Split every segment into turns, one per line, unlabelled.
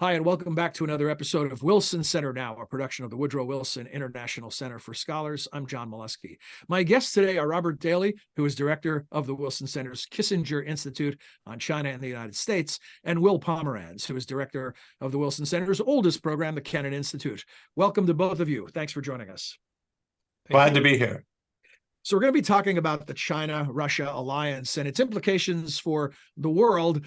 Hi, and welcome back to another episode of Wilson Center Now, a production of the Woodrow Wilson International Center for Scholars. I'm John Molesky. My guests today are Robert Daly, who is director of the Wilson Center's Kissinger Institute on China and the United States, and Will Pomeranz, who is director of the Wilson Center's oldest program, the Kennan Institute. Welcome to both of you. Thanks for joining us.
Glad to be here.
So we're going to be talking about the China-Russia alliance and its implications for the world,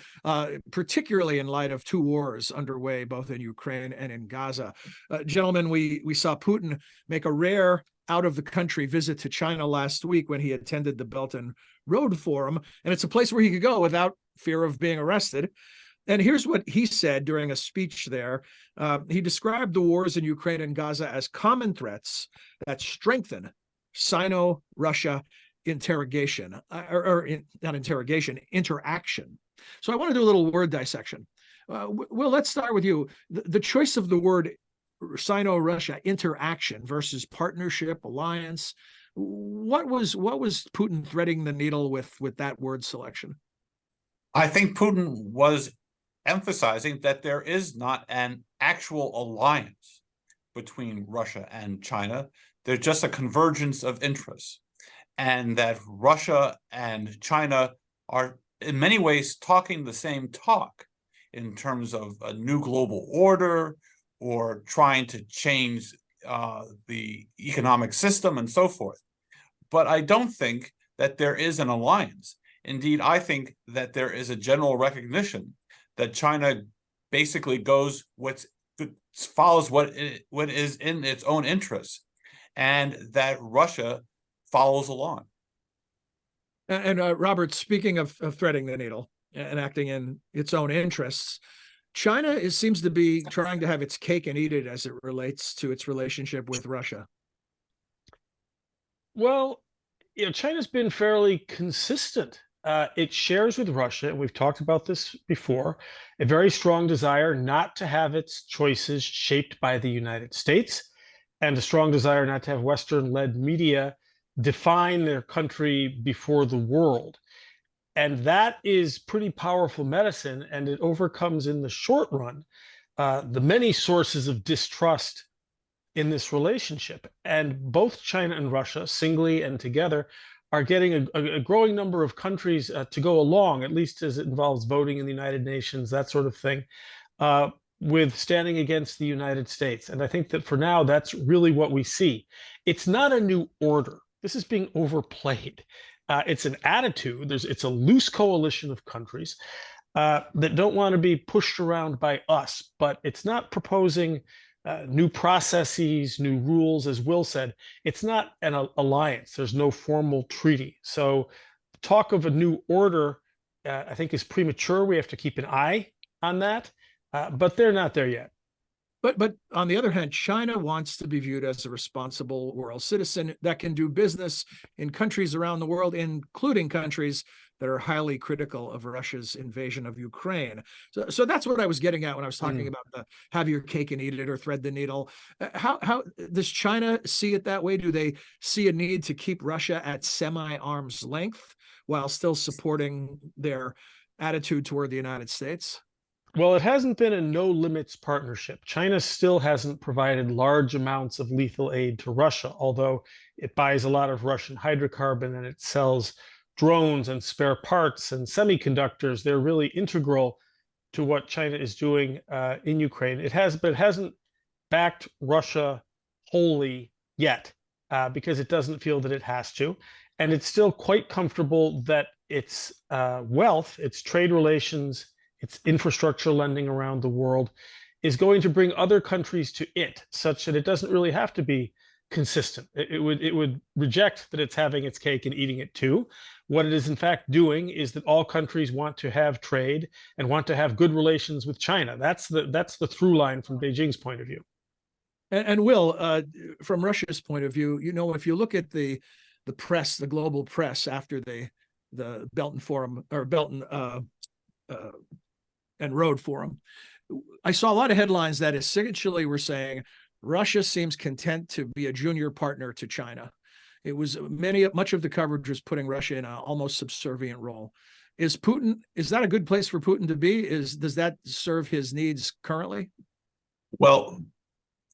particularly in light of two wars underway, both in Ukraine and in Gaza. Gentlemen, we saw Putin make a rare out-of-the-country visit to China last week when he attended the Belt and Road Forum, and it's a place where he could go without fear of being arrested. And here's what he said during a speech there. He described the wars in Ukraine and Gaza as common threats that strengthen Sino-Russia interaction. So I want to do a little word dissection. Will, let's start with you. The choice of the word Sino-Russia interaction versus partnership, alliance. What was Putin threading the needle with that word selection?
I think Putin was emphasizing that there is not an actual alliance between Russia and China. There's just a convergence of interests, and that Russia and China are in many ways talking the same talk in terms of a new global order or trying to change the economic system and so forth. But I don't think that there is an alliance. Indeed, I think that there is a general recognition that China basically follows what is in its own interests, and that Russia follows along.
And Robert, speaking of threading the needle and acting in its own interests, China seems to be trying to have its cake and eat it as it relates to its relationship with Russia.
Well, China's been fairly consistent. It shares with Russia, and we've talked about this before, a very strong desire not to have its choices shaped by the United States, and a strong desire not to have Western-led media define their country before the world. And that is pretty powerful medicine, and it overcomes in the short run the many sources of distrust in this relationship. And both China and Russia, singly and together, are getting a growing number of countries to go along, at least as it involves voting in the United Nations, that sort of thing, with standing against the United States. And I think that for now, that's really what we see. It's not a new order. This is being overplayed. It's an attitude. It's a loose coalition of countries that don't want to be pushed around by us, but it's not proposing new processes, new rules. As Will said, it's not an alliance. There's no formal treaty. So talk of a new order, I think, is premature. We have to keep an eye on that. But they're not there yet.
But on the other hand, China wants to be viewed as a responsible world citizen that can do business in countries around the world, including countries that are highly critical of Russia's invasion of Ukraine. So that's what I was getting at when I was talking about the have your cake and eat it or thread the needle. How does China see it that way? Do they see a need to keep Russia at semi-arm's length while still supporting their attitude toward the United States?
Well, it hasn't been a no-limits partnership. China still hasn't provided large amounts of lethal aid to Russia, although it buys a lot of Russian hydrocarbon and it sells drones and spare parts and semiconductors. They're really integral to what China is doing in Ukraine. It hasn't backed Russia wholly yet because it doesn't feel that it has to. And it's still quite comfortable that its wealth, its trade relations, its infrastructure lending around the world is going to bring other countries to it, such that it doesn't really have to be consistent. It would reject that it's having its cake and eating it too. What it is in fact doing is that all countries want to have trade and want to have good relations with China. That's the through line from Beijing's point of view.
And Will, from Russia's point of view, if you look at the press, the global press after the Belt and Forum or Belt and Road Forum, I saw a lot of headlines that essentially were saying Russia seems content to be a junior partner to China. It was much of the coverage was putting Russia in an almost subservient role. Is that a good place for Putin to be? Does that serve his needs currently?
Well,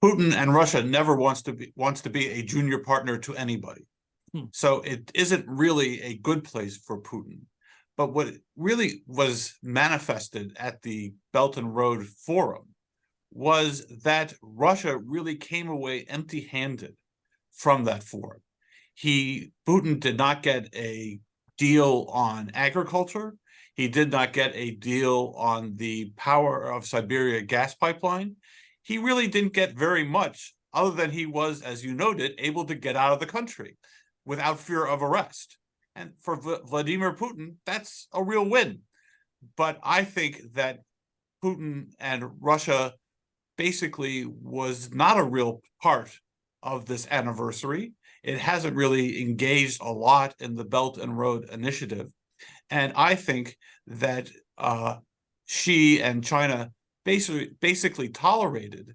Putin and Russia never wants to be a junior partner to anybody. So it isn't really a good place for Putin. But what really was manifested at the Belt and Road Forum was that Russia really came away empty-handed from that forum. Putin did not get a deal on agriculture. He did not get a deal on the Power of Siberia gas pipeline. He really didn't get very much, other than he was, as you noted, able to get out of the country without fear of arrest. And for Vladimir Putin, that's a real win. But I think that Putin and Russia basically was not a real part of this anniversary. It hasn't really engaged a lot in the Belt and Road Initiative. And I think that Xi and China basically tolerated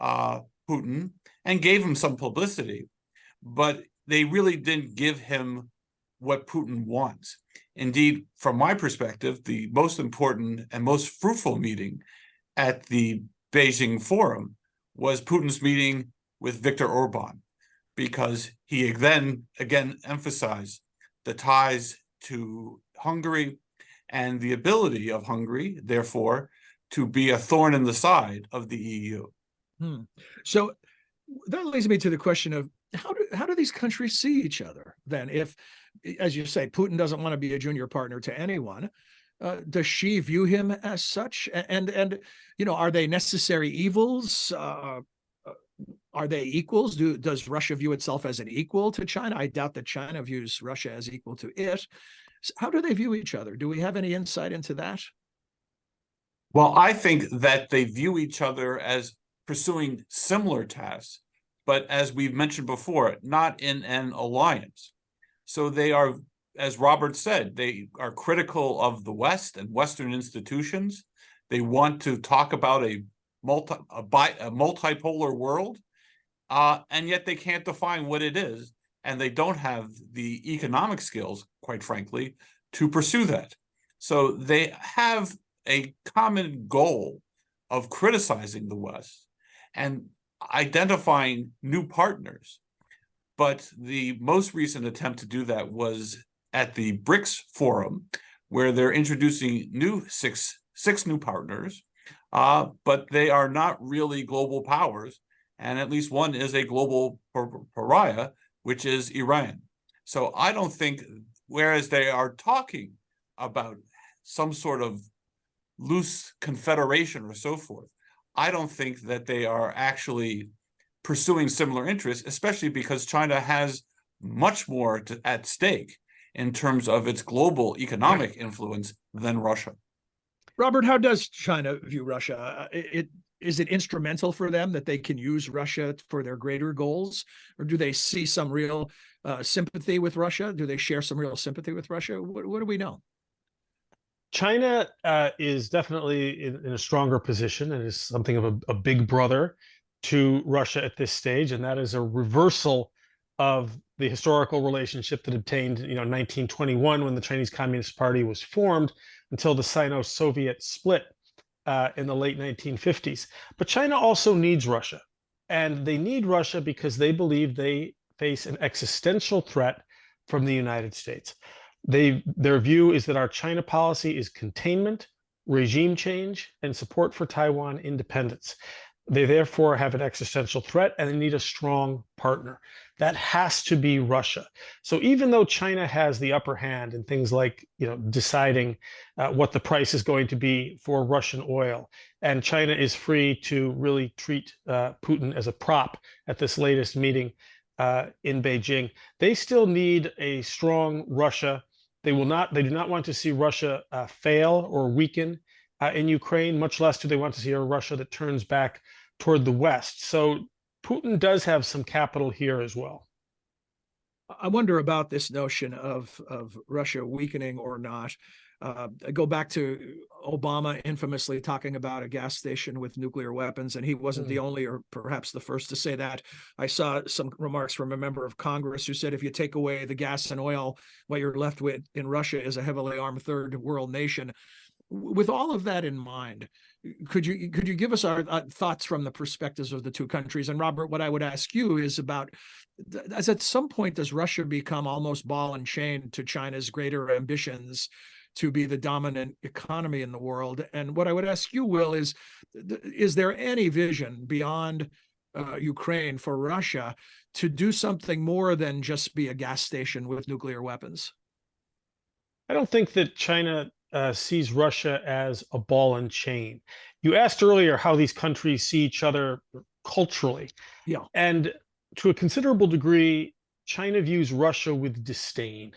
Putin and gave him some publicity, but they really didn't give him what Putin wants. Indeed, from my perspective, the most important and most fruitful meeting at the Beijing Forum was Putin's meeting with Viktor Orban, because he then again emphasized the ties to Hungary and the ability of Hungary, therefore, to be a thorn in the side of the EU.
So that leads me to the question of how do these countries see each other then? If, as you say, Putin doesn't want to be a junior partner to anyone, does Xi view him as such? And are they necessary evils? Are they equals? Does Russia view itself as an equal to China? I doubt that China views Russia as equal to it. So how do they view each other? Do we have any insight into that?
Well, I think that they view each other as pursuing similar tasks, but as we've mentioned before, not in an alliance. So they are, as Robert said, they are critical of the West and Western institutions. They want to talk about a multipolar world, and yet they can't define what it is, and they don't have the economic skills, quite frankly, to pursue that. So they have a common goal of criticizing the West and identifying new partners. But the most recent attempt to do that was at the BRICS Forum, where they're introducing six new partners, but they are not really global powers. And at least one is a global pariah, which is Iran. So I don't think, whereas they are talking about some sort of loose confederation or so forth, I don't think that they are actually pursuing similar interests, especially because China has much more at stake in terms of its global economic influence than Russia.
Robert, how does China view Russia? Is it instrumental for them that they can use Russia for their greater goals? Or do they see some real sympathy with Russia? Do they share some real sympathy with Russia? What do we know?
China is definitely in a stronger position and is something of a big brother to Russia at this stage, and that is a reversal of the historical relationship that obtained, in 1921 when the Chinese Communist Party was formed until the Sino-Soviet split in the late 1950s. But China also needs Russia, and they need Russia because they believe they face an existential threat from the United States. Their view is that our China policy is containment, regime change, and support for Taiwan independence. They therefore have an existential threat, and they need a strong partner. That has to be Russia. So even though China has the upper hand in things like, deciding what the price is going to be for Russian oil, and China is free to really treat Putin as a prop at this latest meeting in Beijing, they still need a strong Russia. They do not want to see Russia fail or weaken in Ukraine, much less do they want to see a Russia that turns back toward the West. So Putin does have some capital here as well.
I wonder about this notion of Russia weakening or not. Go back to Obama infamously talking about a gas station with nuclear weapons, and he wasn't the only or perhaps the first to say that. I saw some remarks from a member of Congress who said if you take away the gas and oil, what you're left with in Russia is a heavily armed third world nation. With all of that in mind, could you give us our thoughts from the perspectives of the two countries? And Robert, what I would ask you is about, as at some point does Russia become almost ball and chain to China's greater ambitions to be the dominant economy in the world? And what I would ask you, Will, is there any vision beyond Ukraine for Russia to do something more than just be a gas station with nuclear weapons?
I don't think that China sees Russia as a ball and chain. You asked earlier how these countries see each other culturally.
Yeah.
And to a considerable degree, China views Russia with disdain,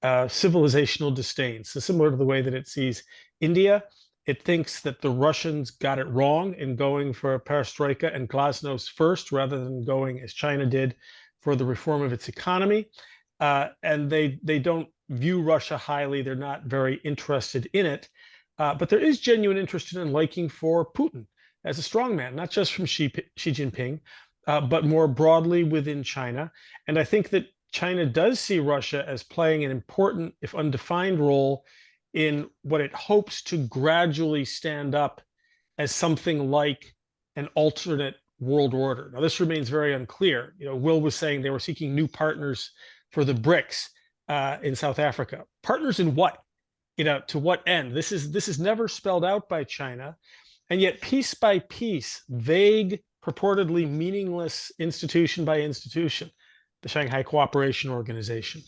civilizational disdain. So similar to the way that it sees India, it thinks that the Russians got it wrong in going for perestroika and glasnost first, rather than going as China did for the reform of its economy. And they don't view Russia highly. They're not very interested in it. But there is genuine interest and liking for Putin as a strongman, not just from Xi Jinping, but more broadly within China. And I think that China does see Russia as playing an important, if undefined, role in what it hopes to gradually stand up as something like an alternate world order. Now, this remains very unclear. Will was saying they were seeking new partners for the BRICS in South Africa. Partners in what? To what end? This is never spelled out by China, and yet piece by piece, vague, purportedly meaningless institution by institution, the Shanghai Cooperation Organization,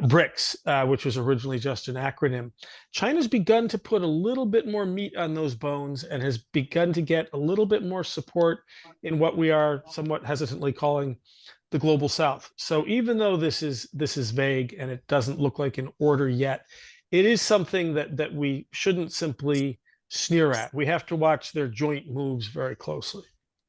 BRICS, which was originally just an acronym. China's begun to put a little bit more meat on those bones and has begun to get a little bit more support in what we are somewhat hesitantly calling the global south. So even though this is vague and it doesn't look like an order yet, it is something that we shouldn't simply sneer at. We have to watch their joint moves very closely.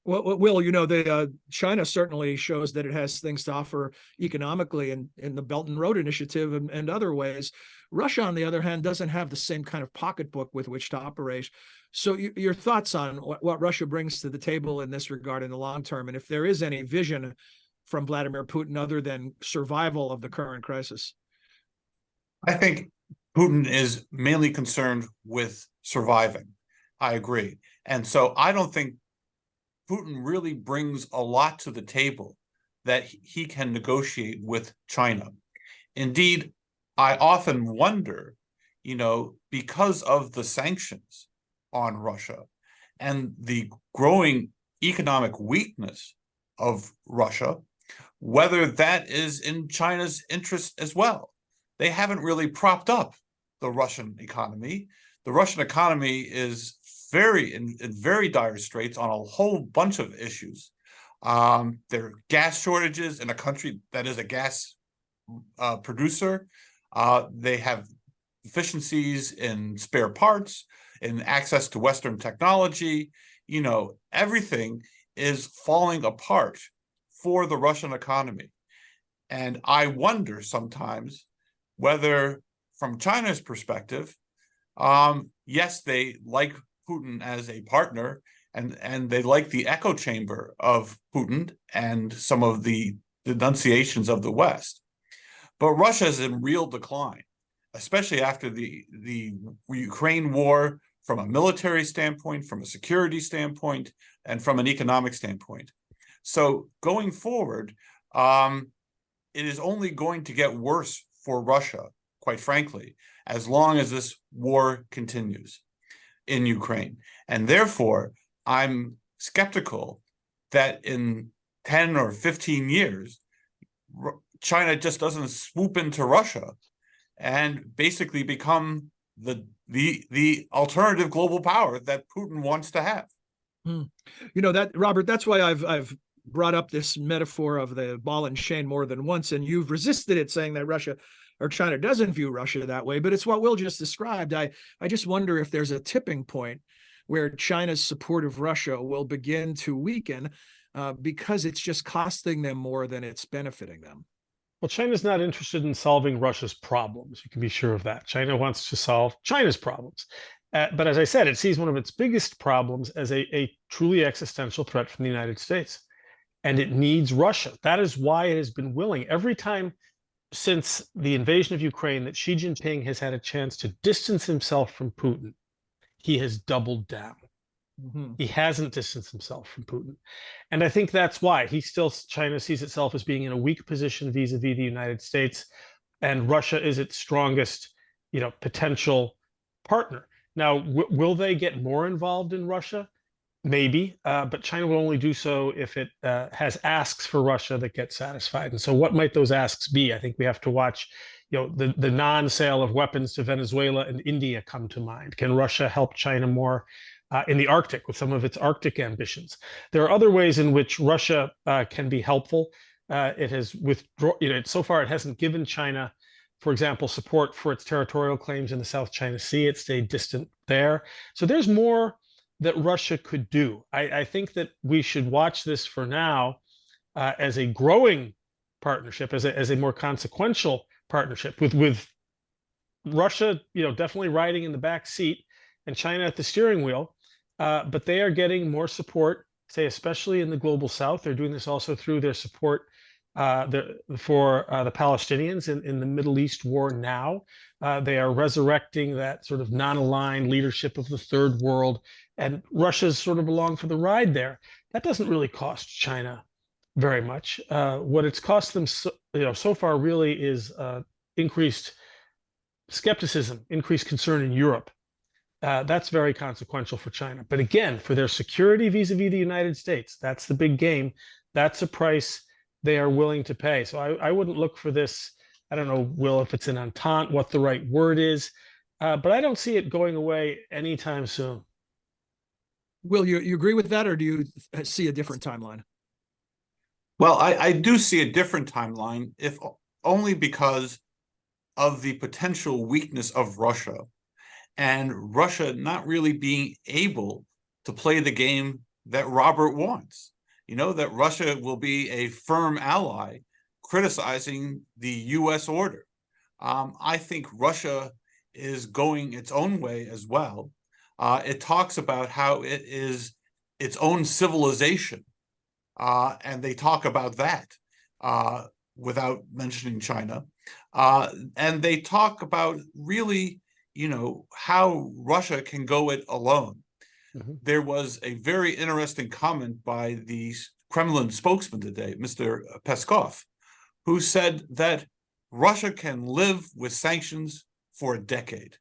Well, Will, China certainly shows that it has things to offer economically in the Belt and Road Initiative and other ways. Russia, on the other hand, doesn't have the same kind of pocketbook with which to operate. So your thoughts on what Russia brings to the table in this regard in the long term, and if there is any vision from Vladimir Putin other than survival of the current crisis?
I think Putin is mainly concerned with surviving. I agree. And so I don't think Putin really brings a lot to the table that he can negotiate with China. Indeed, I often wonder, because of the sanctions on Russia and the growing economic weakness of Russia, whether that is in China's interest as well. They haven't really propped up the Russian economy. The Russian economy is in very dire straits on a whole bunch of issues. There are gas shortages in a country that is a gas producer. They have deficiencies in spare parts, in access to Western technology. Everything is falling apart for the Russian economy. And I wonder sometimes whether, from China's perspective, yes, they like Putin as a partner, and they like the echo chamber of Putin and some of the denunciations of the West. But Russia is in real decline, especially after the Ukraine war, from a military standpoint, from a security standpoint, and from an economic standpoint. So going forward, it is only going to get worse for Russia, quite frankly, as long as this war continues in Ukraine. And therefore, I'm skeptical that in 10 or 15 years, China just doesn't swoop into Russia and basically become the alternative global power that Putin wants to have.
Robert, that's why I've brought up this metaphor of the ball and chain more than once, and you've resisted it, saying that Russia or China doesn't view Russia that way. But it's what Will just described. I just wonder if there's a tipping point where China's support of Russia will begin to weaken because it's just costing them more than it's benefiting them.
Well, China's not interested in solving Russia's problems. You can be sure of that. China wants to solve China's problems. But as I said, it sees one of its biggest problems as a truly existential threat from the United States. And it needs Russia. That is why it has been willing every time since the invasion of Ukraine that Xi Jinping has had a chance to distance himself from Putin. He has doubled down.
Mm-hmm.
He hasn't distanced himself from Putin. And I think that's why China sees itself as being in a weak position vis-a-vis the United States, and Russia is its strongest, potential partner. Now, will they get more involved in Russia? Maybe, but China will only do so if it has asks for Russia that get satisfied. And so, what might those asks be? I think we have to watch. The non-sale of weapons to Venezuela and India come to mind. Can Russia help China more in the Arctic with some of its Arctic ambitions? There are other ways in which Russia can be helpful. It has withdrawn. So far, it hasn't given China, for example, support for its territorial claims in the South China Sea. It stayed distant there. So there's more that Russia could do. I think that we should watch this for now as a growing partnership, as a more consequential partnership with Russia, definitely riding in the back seat and China at the steering wheel. But they are getting more support, say, especially in the global South. They're doing this also through their support for the Palestinians in the Middle East war now. They are resurrecting that sort of non-aligned leadership of the third world, and Russia's sort of along for the ride there. That doesn't really cost China very much. What it's cost them so far really is increased skepticism, increased concern in Europe. That's very consequential for China. But again, for their security vis-a-vis the United States, that's the big game. That's a price they are willing to pay. So I wouldn't look for this. I don't know, Will, if it's an entente, what the right word is, but I don't see it going away anytime soon.
Will, you agree with that, or do you see a different timeline?
Well, I do see a different timeline, if only because of the potential weakness of Russia and Russia not really being able to play the game that Robert wants. That Russia will be a firm ally criticizing the U.S. order. I think Russia is going its own way as well. It talks about how it is its own civilization, and they talk about that without mentioning China. And they talk about really, how Russia can go it alone. Mm-hmm. There was a very interesting comment by the Kremlin spokesman today, Mr. Peskov, who said that Russia can live with sanctions for a decade.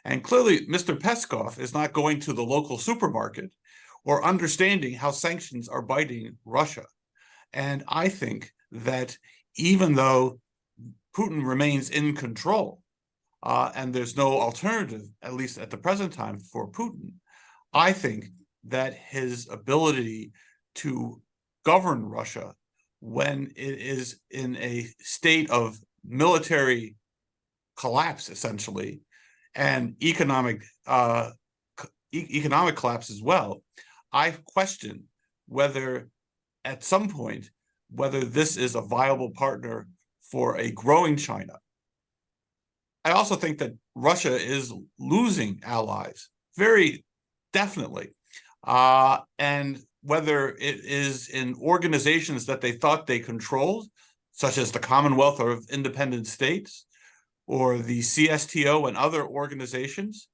And clearly, Mr. Peskov is not going to the local supermarket or understanding how sanctions are biting Russia. And I think that even though Putin remains in control, and there's no alternative, at least at the present time, for Putin, I think that his ability to govern Russia when it is in a state of military collapse, essentially, and economic collapse as well, I question whether at some point, whether this is a viable partner for a growing China. I also think that Russia is losing allies, very definitely. And whether it is in organizations that they thought they controlled, such as the Commonwealth of Independent States or the CSTO and other organizations,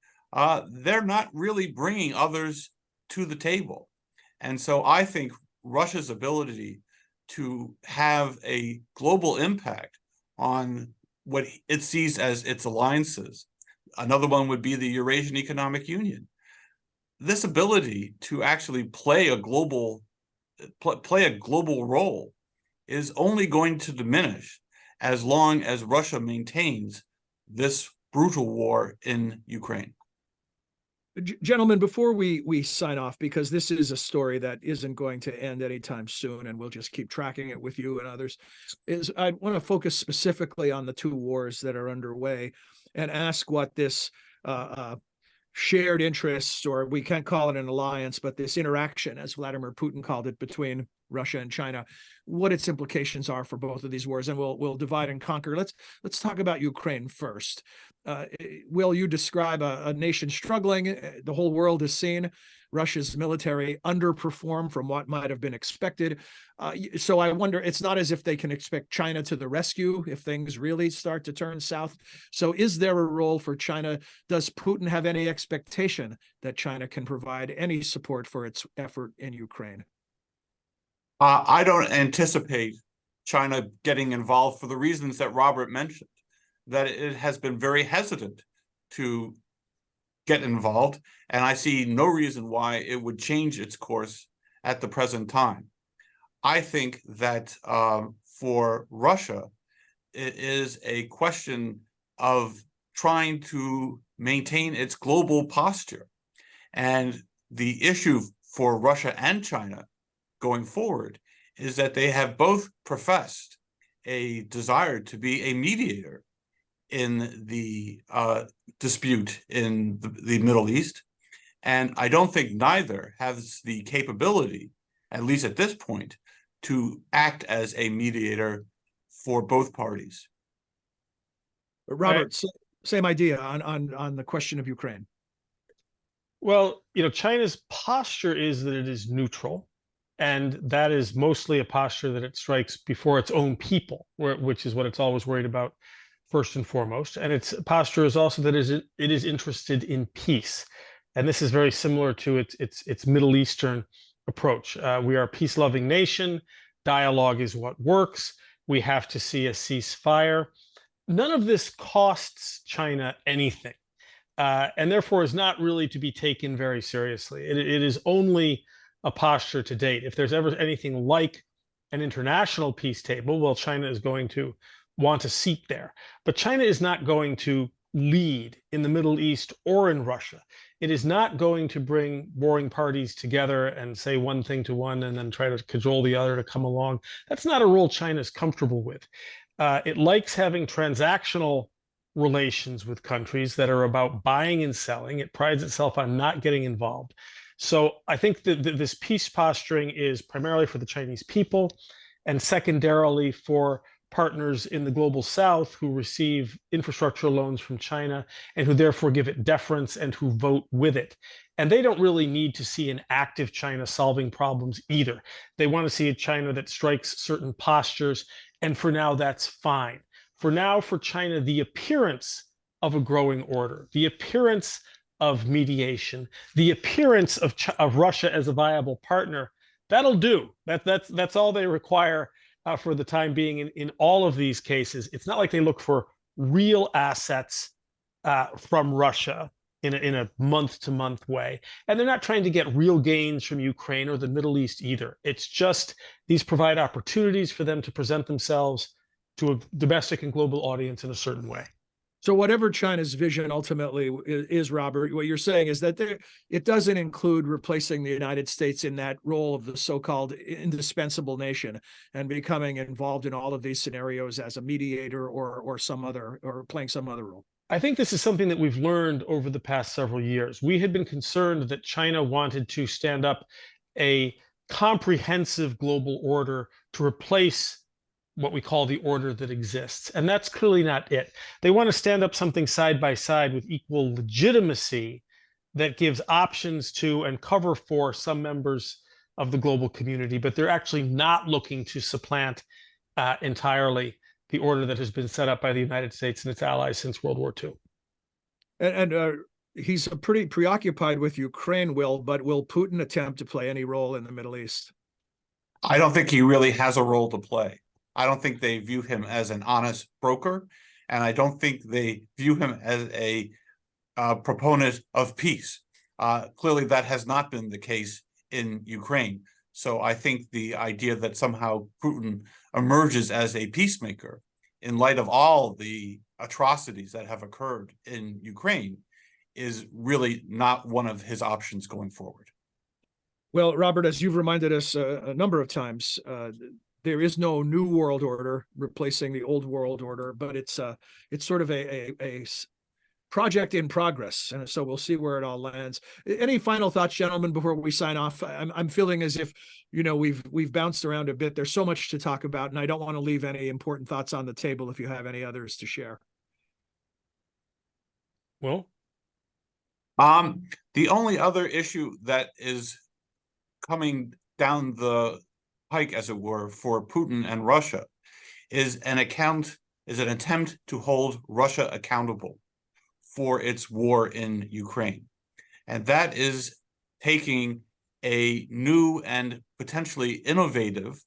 they're not really bringing others to the table. And so I think Russia's ability to have a global impact on what it sees as its alliances, another one would be the Eurasian Economic Union. This ability to actually play a global role is only going to diminish as long as Russia maintains this brutal war in Ukraine.
Gentlemen, before we sign off, because this is a story that isn't going to end anytime soon, and we'll just keep tracking it with you and others, I want to focus specifically on the two wars that are underway and ask what this shared interests, or we can't call it an alliance, but this interaction, as Vladimir Putin called it, between Russia and China, what its implications are for both of these wars, and we'll divide and conquer. Let's talk about Ukraine first. Will, you describe a nation struggling? The whole world has seen Russia's military underperform from what might have been expected. So I wonder, it's not as if they can expect China to the rescue if things really start to turn south. So is there a role for China? Does Putin have any expectation that China can provide any support for its effort in Ukraine?
I don't anticipate China getting involved for the reasons that Robert mentioned, that it has been very hesitant to get involved, and I see no reason why it would change its course at the present time. I think that for Russia, it is a question of trying to maintain its global posture. And the issue for Russia and China going forward is that they have both professed a desire to be a mediator in the dispute in the Middle East. And I don't think neither has the capability, at least at this point, to act as a mediator for both parties.
Robert, same idea on the question of Ukraine.
Well, China's posture is that it is neutral, and that is mostly a posture that it strikes before its own people, which is what it's always worried about first and foremost. And its posture is also that it is interested in peace. And this is very similar to its Middle Eastern approach. We are a peace-loving nation. Dialogue is what works. We have to see a ceasefire. None of this costs China anything, and therefore is not really to be taken very seriously. It is only a posture to date. If there's ever anything like an international peace table, well, China is going to want a seat there. But China is not going to lead in the Middle East or in Russia. It is not going to bring warring parties together and say one thing to one and then try to cajole the other to come along. That's not a role China is comfortable with. It likes having transactional relations with countries that are about buying and selling. It prides itself on not getting involved. So I think that this peace posturing is primarily for the Chinese people, and secondarily for partners in the global south who receive infrastructure loans from China and who therefore give it deference and who vote with it. And they don't really need to see an active China solving problems either. They want to see a China that strikes certain postures, and for now that's fine. For now, for China, the appearance of a growing order, the appearance of mediation, the appearance of Russia as a viable partner, that'll do. That's all they require for the time being in all of these cases. It's not like they look for real assets from Russia in a month-to-month way. And they're not trying to get real gains from Ukraine or the Middle East either. It's just these provide opportunities for them to present themselves to a domestic and global audience in a certain way.
So whatever China's vision ultimately is, Robert, what you're saying is that it doesn't include replacing the United States in that role of the so-called indispensable nation and becoming involved in all of these scenarios as a mediator or playing some other role.
I think this is something that we've learned over the past several years. We had been concerned that China wanted to stand up a comprehensive global order to replace what we call the order that exists. And that's clearly not it. They want to stand up something side by side with equal legitimacy that gives options to and cover for some members of the global community, but they're actually not looking to supplant entirely the order that has been set up by the United States and its allies since World War II.
And he's pretty preoccupied with Ukraine, but will Putin attempt to play any role in the Middle East?
I don't think he really has a role to play. I don't think they view him as an honest broker, and I don't think they view him as a proponent of peace. Clearly, that has not been the case in Ukraine. So I think the idea that somehow Putin emerges as a peacemaker in light of all the atrocities that have occurred in Ukraine is really not one of his options going forward.
Well, Robert, as you've reminded us a number of times, there is no new world order replacing the old world order, but it's sort of a project in progress, and so we'll see where it all lands. Any final thoughts, gentlemen, before we sign off? I'm feeling as if, you know, we've bounced around a bit. There's so much to talk about, and I don't want to leave any important thoughts on the table if you have any others to share.
Well,
the only other issue that is coming down the pike, as it were, for Putin and Russia is an attempt to hold Russia accountable for its war in Ukraine. And that is taking a new and potentially innovative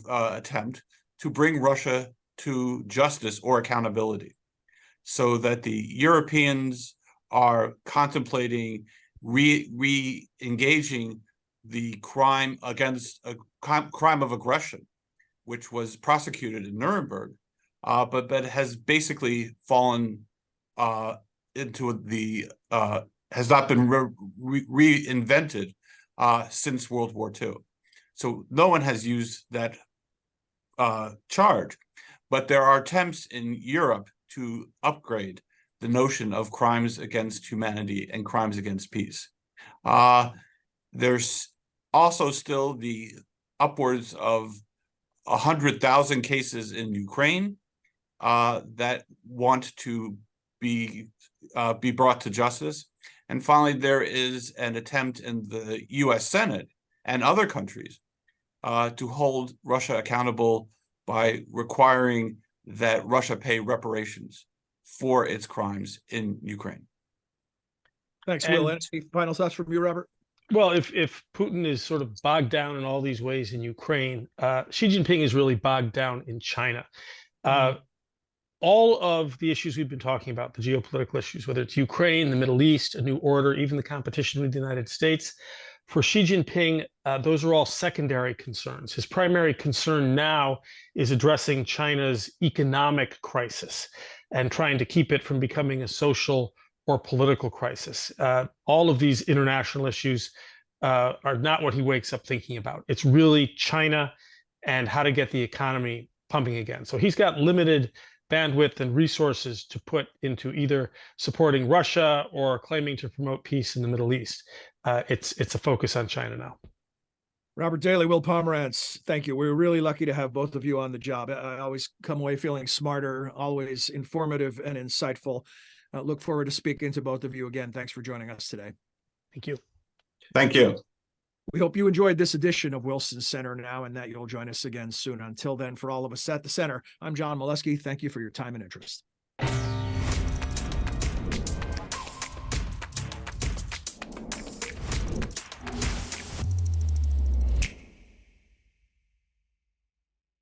attempt to bring Russia to justice or accountability, so that the Europeans are contemplating re-engaging the crime of aggression, which was prosecuted in Nuremberg, but has basically fallen into the has not been reinvented since World War II. So no one has used that charge, but there are attempts in Europe to upgrade the notion of crimes against humanity and crimes against peace. There's also still the upwards of 100,000 cases in Ukraine that want to be brought to justice. And finally, there is an attempt in the U.S. Senate and other countries to hold Russia accountable by requiring that Russia pay reparations for its crimes in Ukraine.
Thanks, Will. Any final thoughts from you, Robert?
Well, if Putin is sort of bogged down in all these ways in Ukraine, Xi Jinping is really bogged down in China. All of the issues we've been talking about, the geopolitical issues, whether it's Ukraine, the Middle East, a new order, even the competition with the United States, for Xi Jinping, those are all secondary concerns. His primary concern now is addressing China's economic crisis and trying to keep it from becoming a social or political crisis. All of these international issues are not what he wakes up thinking about. It's really China and how to get the economy pumping again. So he's got limited bandwidth and resources to put into either supporting Russia or claiming to promote peace in the Middle East. It's a focus on China now.
Robert Daly, Will Pomeranz, thank you. We're really lucky to have both of you on the job. I always come away feeling smarter, always informative and insightful. Look forward to speaking to both of you again. Thanks for joining us today.
Thank you.
Thank you.
We hope you enjoyed this edition of Wilson Center now, and that you'll join us again soon. Until then, for all of us at the Center, I'm John Molesky. Thank you for your time and interest.